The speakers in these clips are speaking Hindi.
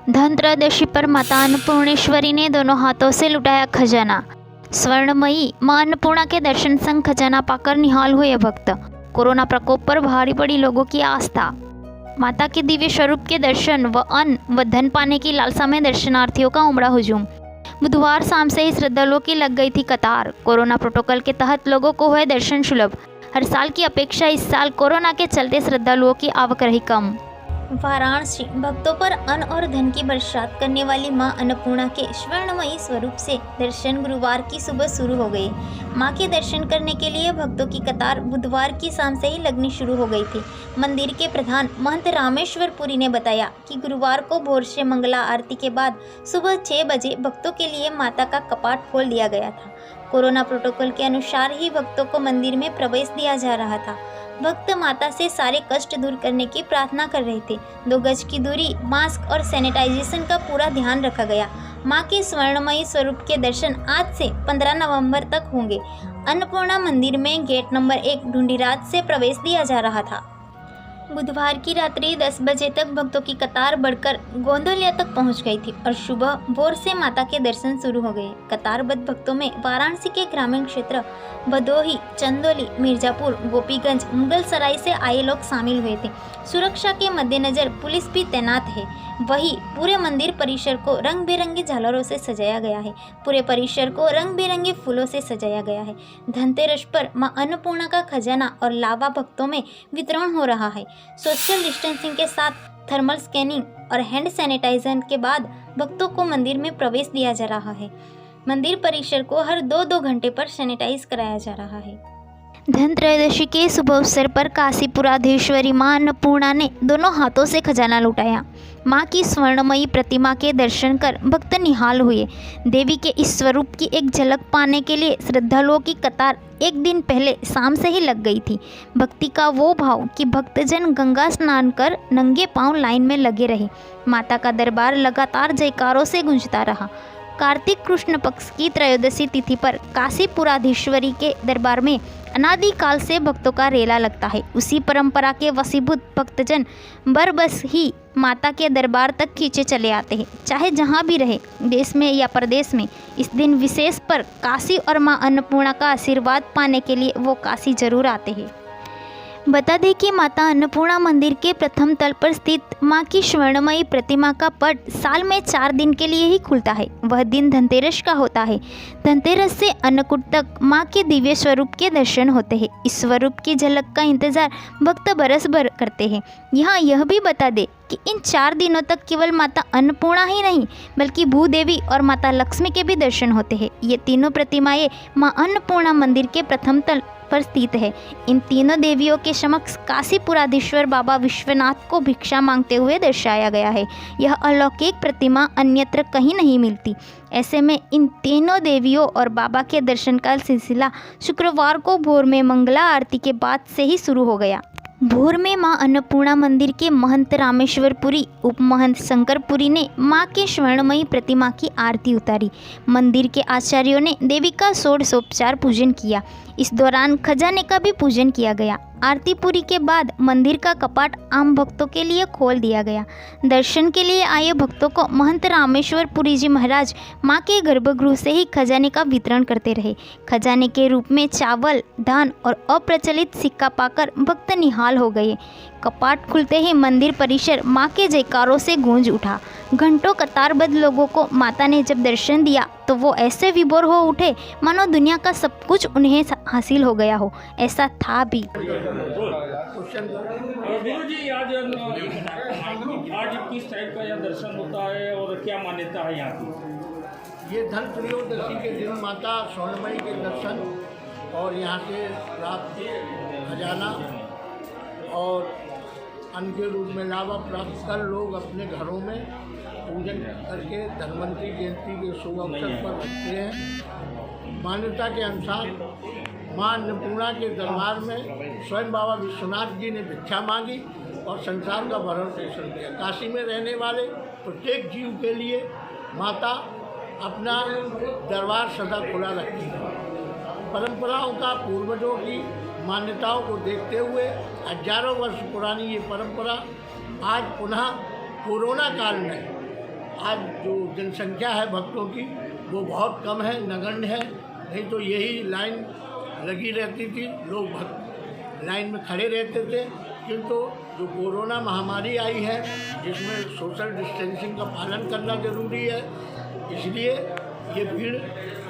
धनत्रयोदशी पर माता अन्नपूर्णेश्वरी ने दोनों हाथों से लुटाया खजाना। स्वर्णमयी मां अन्नपूर्णा के दर्शन संग खजाना पाकर निहाल हुए भक्त। कोरोना प्रकोप पर भारी पड़ी लोगों की आस्था। माता के दिव्य स्वरूप के दर्शन व अन्न व धन पाने की लालसा में दर्शनार्थियों का उमड़ा हुजूम। बुधवार शाम से ही श्रद्धालुओं की लग गई थी कतार। कोरोना प्रोटोकॉल के तहत लोगों को हुए दर्शन सुलभ। हर साल की अपेक्षा इस साल कोरोना के चलते श्रद्धालुओं की आवक रही कम। वाराणसी भक्तों पर अन्न और धन की बरसात करने वाली मां अन्नपूर्णा के स्वर्णमयी स्वरूप से दर्शन गुरुवार की सुबह शुरू हो गए। मां के दर्शन करने के लिए भक्तों की कतार बुधवार की शाम से ही लगनी शुरू हो गई थी। मंदिर के प्रधान महंत रामेश्वर पुरी ने बताया कि गुरुवार को भोर से मंगला आरती के बाद सुबह 6 बजे भक्तों के लिए माता का कपाट खोल दिया गया था। कोरोना प्रोटोकॉल के अनुसार ही भक्तों को मंदिर में प्रवेश दिया जा रहा था। भक्त माता से सारे कष्ट दूर करने की प्रार्थना कर रहे थे। 2 गज की दूरी, मास्क और सैनिटाइजेशन का पूरा ध्यान रखा गया। मां के स्वर्णमयी स्वरूप के दर्शन आज से 15 नवंबर तक होंगे। अन्नपूर्णा मंदिर में गेट नंबर 1 ढूंढीराज से प्रवेश दिया जा रहा था। बुधवार की रात्रि 10 बजे तक भक्तों की कतार बढ़कर गोंदलिया तक पहुंच गई थी और सुबह भोर से माता के दर्शन शुरू हो गए। कतारबद्ध भक्तों में वाराणसी के ग्रामीण क्षेत्र भदोही, चंदौली, मिर्जापुर, गोपीगंज, मुगलसराय से आए लोग शामिल हुए थे। सुरक्षा के मद्देनजर पुलिस भी तैनात है। वहीं पूरे मंदिर परिसर को रंग बिरंगी झालरों से सजाया गया है। पूरे परिसर को रंग बिरंगे फूलों से सजाया गया है। धनतेरस पर मां अन्नपूर्णा का खजाना और लावा भक्तों में वितरण हो रहा है। सोशल डिस्टेंसिंग के साथ थर्मल स्कैनिंग और हैंड सैनिटाइजर के बाद भक्तों को मंदिर में प्रवेश दिया जा रहा है। मंदिर परिसर को हर 2-2 घंटे पर सैनिटाइज कराया जा रहा है। धनत्रयोदशी के शुभ अवसर पर काशीपुराधीश्वरी मां अन्नपूर्णा ने दोनों हाथों से खजाना लुटाया। मां की स्वर्णमयी प्रतिमा के दर्शन कर भक्त निहाल हुए। देवी के इस स्वरूप की एक झलक पाने के लिए श्रद्धालुओं की कतार एक दिन पहले शाम से ही लग गई थी। भक्ति का वो भाव कि भक्तजन गंगा स्नान कर नंगे पांव लाइन में लगे रहे। माता का दरबार लगातार जयकारों से गूंजता रहा। कार्तिक कृष्ण पक्ष की त्रयोदशी तिथि पर काशीपुराधीश्वरी के दरबार में अनादिकाल से भक्तों का रेला लगता है। उसी परंपरा के वशीभूत भक्तजन बरबस ही माता के दरबार तक खींचे चले आते हैं, चाहे जहाँ भी रहे, देश में या प्रदेश में। इस दिन विशेष पर काशी और मां अन्नपूर्णा का आशीर्वाद पाने के लिए वो काशी जरूर आते हैं। बता दें कि माता अन्नपूर्णा मंदिर के प्रथम तल पर स्थित मां की स्वर्णमयी प्रतिमा का पट साल में 4 दिन के लिए ही खुलता है। वह दिन धनतेरस का होता है। धनतेरस से अन्नकूट तक मां के दिव्य स्वरूप के दर्शन होते हैं। इस स्वरूप की झलक का इंतजार भक्त बरस भर करते हैं। यहाँ यह भी बता दें कि इन 4 दिनों तक केवल माता अन्नपूर्णा ही नहीं बल्कि भूदेवी और माता लक्ष्मी के भी दर्शन होते हैं। ये तीनों प्रतिमाएं मां अन्नपूर्णा मंदिर के प्रथम तल पर स्थित है। इन तीनों देवियों के समक्ष काशीपुराधीश्वर बाबा विश्वनाथ को भिक्षा मांगते हुए दर्शाया गया है। यह अलौकिक प्रतिमा अन्यत्र कहीं नहीं मिलती। ऐसे में इन तीनों देवियों और बाबा के दर्शन का सिलसिला शुक्रवार को भोर में मंगला आरती के बाद से ही शुरू हो गया। भोर में मां अन्नपूर्णा मंदिर के महंत रामेश्वर पुरी, उप महंत शंकर पुरी ने मां के स्वर्णमयी प्रतिमा की आरती उतारी। मंदिर के आचार्यों ने देवी का षोडशोपचार पूजन किया। इस दौरान खजाने का भी पूजन किया गया। आरती पूरी के बाद मंदिर का कपाट आम भक्तों के लिए खोल दिया गया। दर्शन के लिए आए भक्तों को महंत रामेश्वर पुरी जी महाराज मां के गर्भगृह से ही खजाने का वितरण करते रहे। खजाने के रूप में चावल, धान और अप्रचलित सिक्का पाकर भक्त निहाल हो गए। कपाट खुलते ही मंदिर परिसर मां के जयकारों से गूंज उठा। घंटों कतारबद्ध लोगों को माता ने जब दर्शन दिया तो वो ऐसे विभोर हो उठे मानो दुनिया का सब कुछ उन्हें हासिल हो गया हो। ऐसा था भी। गुरु जी आज किस टाइप का यह दर्शन होता है और क्या मान्यता है यहाँ की? ये धन त्रयोदशी के दिन माता स्वर्णमयी के दर्शन और यहाँ से प्राप्त खजाना और अन्न के रूप में लावा प्राप्त कर लोग अपने घरों में पूजन करके धन्वंतरी जयंती के शुभ अवसर पर रखते हैं। मान्यता के अनुसार माँ अन्नपूर्णा के दरबार में स्वयं बाबा विश्वनाथ जी ने भिक्षा मांगी और संसार का भरण पोषण किया। काशी में रहने वाले प्रत्येक जीव के लिए माता अपना दरबार सदा खुला रखती है। परंपराओं का, पूर्वजों की मान्यताओं को देखते हुए हजारों वर्ष पुरानी ये परंपरा आज पुनः कोरोना काल में आज जो जनसंख्या है भक्तों की वो बहुत कम है, नगण्य है। नहीं तो यही लाइन लगी रहती थी, लोग भक्त लाइन में खड़े रहते थे। किंतु जो कोरोना महामारी आई है जिसमें सोशल डिस्टेंसिंग का पालन करना जरूरी है, इसलिए ये भीड़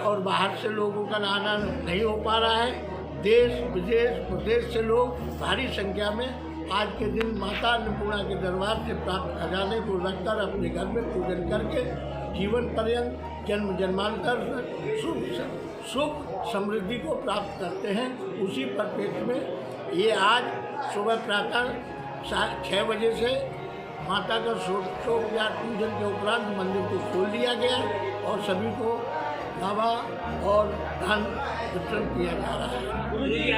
और बाहर से लोगों का आना नहीं हो पा रहा है। देश विदेश प्रदेश से लोग भारी संख्या में आज के दिन माता अन्नपूर्णा के दरबार से प्राप्त खजाने को रखकर अपने घर में पूजन करके जीवन पर्यंत जन्म जन्मांतर सुख समृद्धि को प्राप्त करते हैं। उसी परिप्रेक्ष्य में ये आज सुबह प्रातः 6 बजे से माता का षोडशोपचार पूजन के उपरांत मंदिर को खोल दिया गया और सभी को लावा और धन वितरण किया जा रहा है।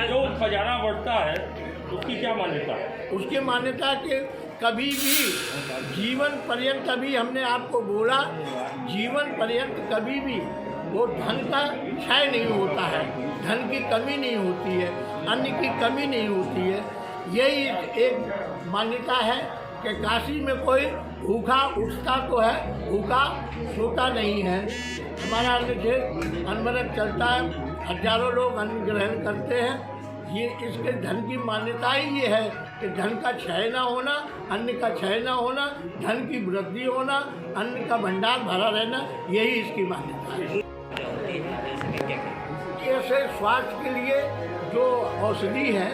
जो खजाना बढ़ता है उसकी क्या मान्यता है? उसकी मान्यता कि कभी भी जीवन पर्यंत, अभी हमने आपको बोला, जीवन पर्यंत कभी भी वो धन का क्षय नहीं होता है, धन की कमी नहीं होती है, अन्न की कमी नहीं होती है। यही एक मान्यता है कि काशी में कोई भूखा उठता तो है, भूखा सोता नहीं है। हमारा अन्न अनवरत चलता है, हजारों लोग अन्न ग्रहण करते हैं। ये इसके धन की मान्यता ही ये है कि धन का क्षय न होना, अन्न का क्षय न होना, धन की वृद्धि होना, अन्न का भंडार भरा रहना, यही इसकी मान्यता है। ऐसे स्वास्थ्य के लिए जो औषधि है,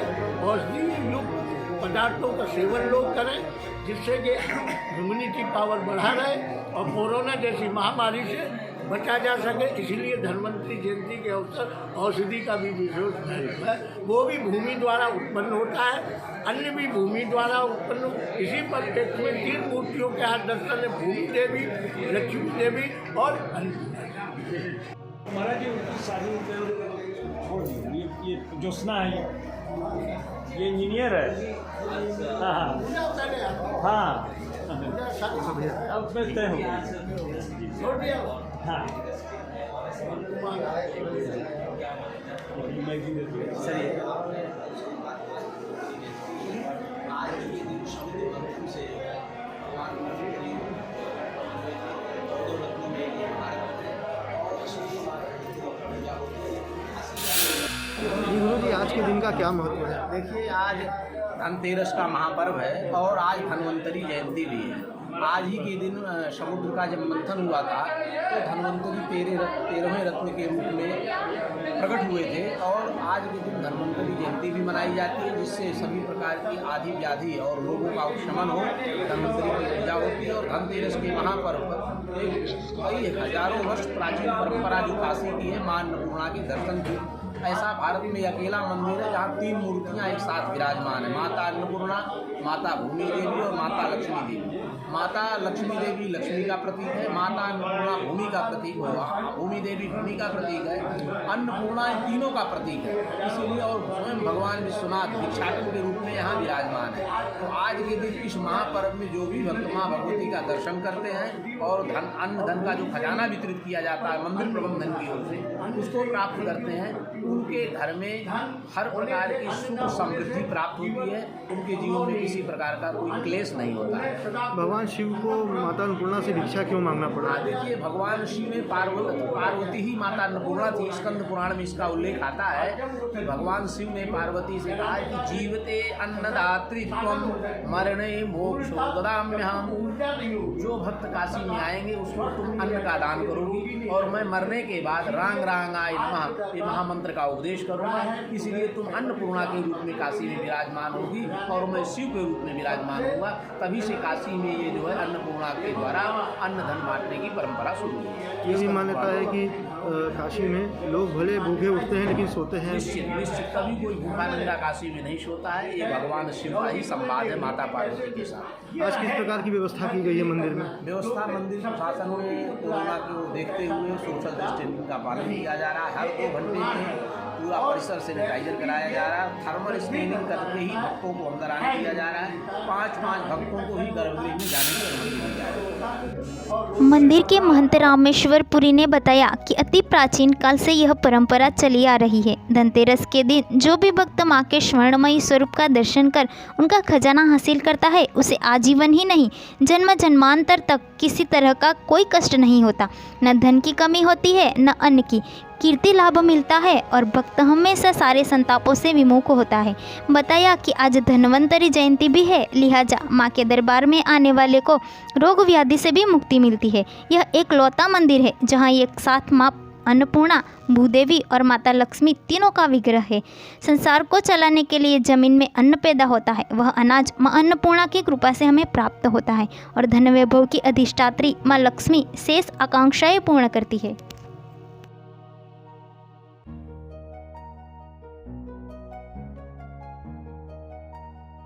औषधि युक्त पदार्थों का सेवन लोग करें जिससे कि इम्यूनिटी पावर बढ़ा रहे और कोरोना जैसी महामारी से बचा जा सके। इसीलिए धन्वंतरी जयंती के अवसर औषधि का भी विशेष महत्व है। वो भी भूमि द्वारा उत्पन्न होता है, अन्न भी भूमि द्वारा उत्पन्न। इसी परिप्रेक्ष्य में 3 मूर्तियों के हाथ दर्शन है, भूमि देवी, लक्ष्मी देवी और अन्नपूर्णा। हमारा जो शादी ये ज्योत्सना है, ये इंजीनियर है। हाँ हाँ अब मैं तय हूँ। हाँ सही है। गुरु जी, आज के दिन का क्या महत्व है? देखिए, आज धनतेरस का महापर्व है और आज धन्वंतरी जयंती भी है। आज ही के दिन समुद्र का जब मंथन हुआ था तो धन्वंतरी 13वें रत्न के रूप में प्रकट हुए थे और आज के दिन धन्वंतरी जयंती भी मनाई जाती है, जिससे सभी प्रकार की आदि व्याधि और रोगों का उपशमन हो। धन्वंतरी की पूजा होती है और धनतेरस के महापर्व पर कई हजारों वर्ष प्राचीन परंपरा जो काशी की है, माँ अन्नपूर्णा के दर्शन की। ऐसा भारत में अकेला मंदिर है जहाँ 3 मूर्तियाँ एक साथ विराजमान है, माता अन्नपूर्णा, माता भूमि देवी और माता लक्ष्मी देवी। माता लक्ष्मी देवी लक्ष्मी का प्रतीक है, माता अन्नपूर्णा भूमि का प्रतीक हुआ, भूमि देवी भूमि का प्रतीक है, अन्नपूर्णा इन तीनों का प्रतीक है। इसीलिए और स्वयं भगवान विश्वनाथ भिक्षाटन के रूप में यहाँ विराजमान है। तो आज के दिन इस महापर्व में जो भी भक्त माँ भगवती का दर्शन करते हैं और अन्न धन का जो खजाना वितरित किया जाता है मंदिर प्रबंधन की ओर से, उसको प्राप्त करते हैं, उनके घर में हर प्रकार की सुख समृद्धि प्राप्त होती है, उनके जीवन में किसी प्रकार का कोई क्लेश नहीं होता है। भगवान शिव को माता अन्नपूर्णा से भिक्षा क्यों मांगना पड़ा? देखिए, भगवान शिव में पार्वती ही माता अन्नपूर्णा थी। स्कंद पुराण में इसका उल्लेख आता है कि भगवान शिव ने पार्वती से कहा कि जीवते अन्नदात्री त्वं मरणे मोक्षो ददाम्यहम्। जो भक्त काशी में आएंगे उसको तुम अन्न का दान करोगी और मैं मरने के बाद रांग रांग आय नमः ये महामंत्र का उपदेश करूँगा। इसीलिए तुम अन्नपूर्णा के रूप में काशी में विराजमान होगी और मैं शिव के रूप में विराजमान होगा। तभी से काशी में ये जो है अन्नपूर्णा के द्वारा अन्न धन बांटने की परंपरा शुरू हुई। ये भी मान्यता है कि काशी में लोग भले भूखे उठते हैं लेकिन सोते हैं। निश्चित कभी कोई भूखा नंगा काशी में नहीं सोता है। ये भगवान शिव का ही संवाद है माता पार्वती के साथ। आज किस प्रकार की व्यवस्था की गई है मंदिर में? व्यवस्था मंदिर प्रशासन में कोरोना को देखते हुए सोशल डिस्टेंसिंग का पालन किया जा रहा है। हर 2 घंटे में पूरा परिसर सैनिटाइजर कराया जा रहा है। थर्मल स्क्रीनिंग करके ही भक्तों को अंदर आने दिया जा रहा है। 5-5 भक्तों को ही गर्भगृह में जाने की अनुमति दी जा रही है। मंदिर के महंत रामेश्वर पुरी ने बताया कि अति प्राचीन काल से यह परंपरा चली आ रही है। धनतेरस के दिन जो भी भक्त मां के स्वर्णमयी स्वरूप का दर्शन कर उनका खजाना हासिल करता है, उसे आजीवन ही नहीं जन्म जन्मांतर तक किसी तरह का कोई कष्ट नहीं होता। न धन की कमी होती है, न अन्न की, कीर्ति लाभ मिलता है और भक्त हमेशा सारे संतापों से विमुख होता है। बताया कि आज धन्वंतरी जयंती भी है, लिहाजा माँ के दरबार में आने वाले को रोग व्याधि से भी मुक्ति मिलती है। यह एक लौता मंदिर है जहाँ एक साथ माँ अन्नपूर्णा, भूदेवी और माता लक्ष्मी तीनों का विग्रह है। संसार को चलाने के लिए जमीन में अन्न पैदा होता है, वह अनाज माँ अन्नपूर्णा की कृपा से हमें प्राप्त होता है और धन वैभव की अधिष्ठात्री माँ लक्ष्मी शेष आकांक्षाएं पूर्ण करती है।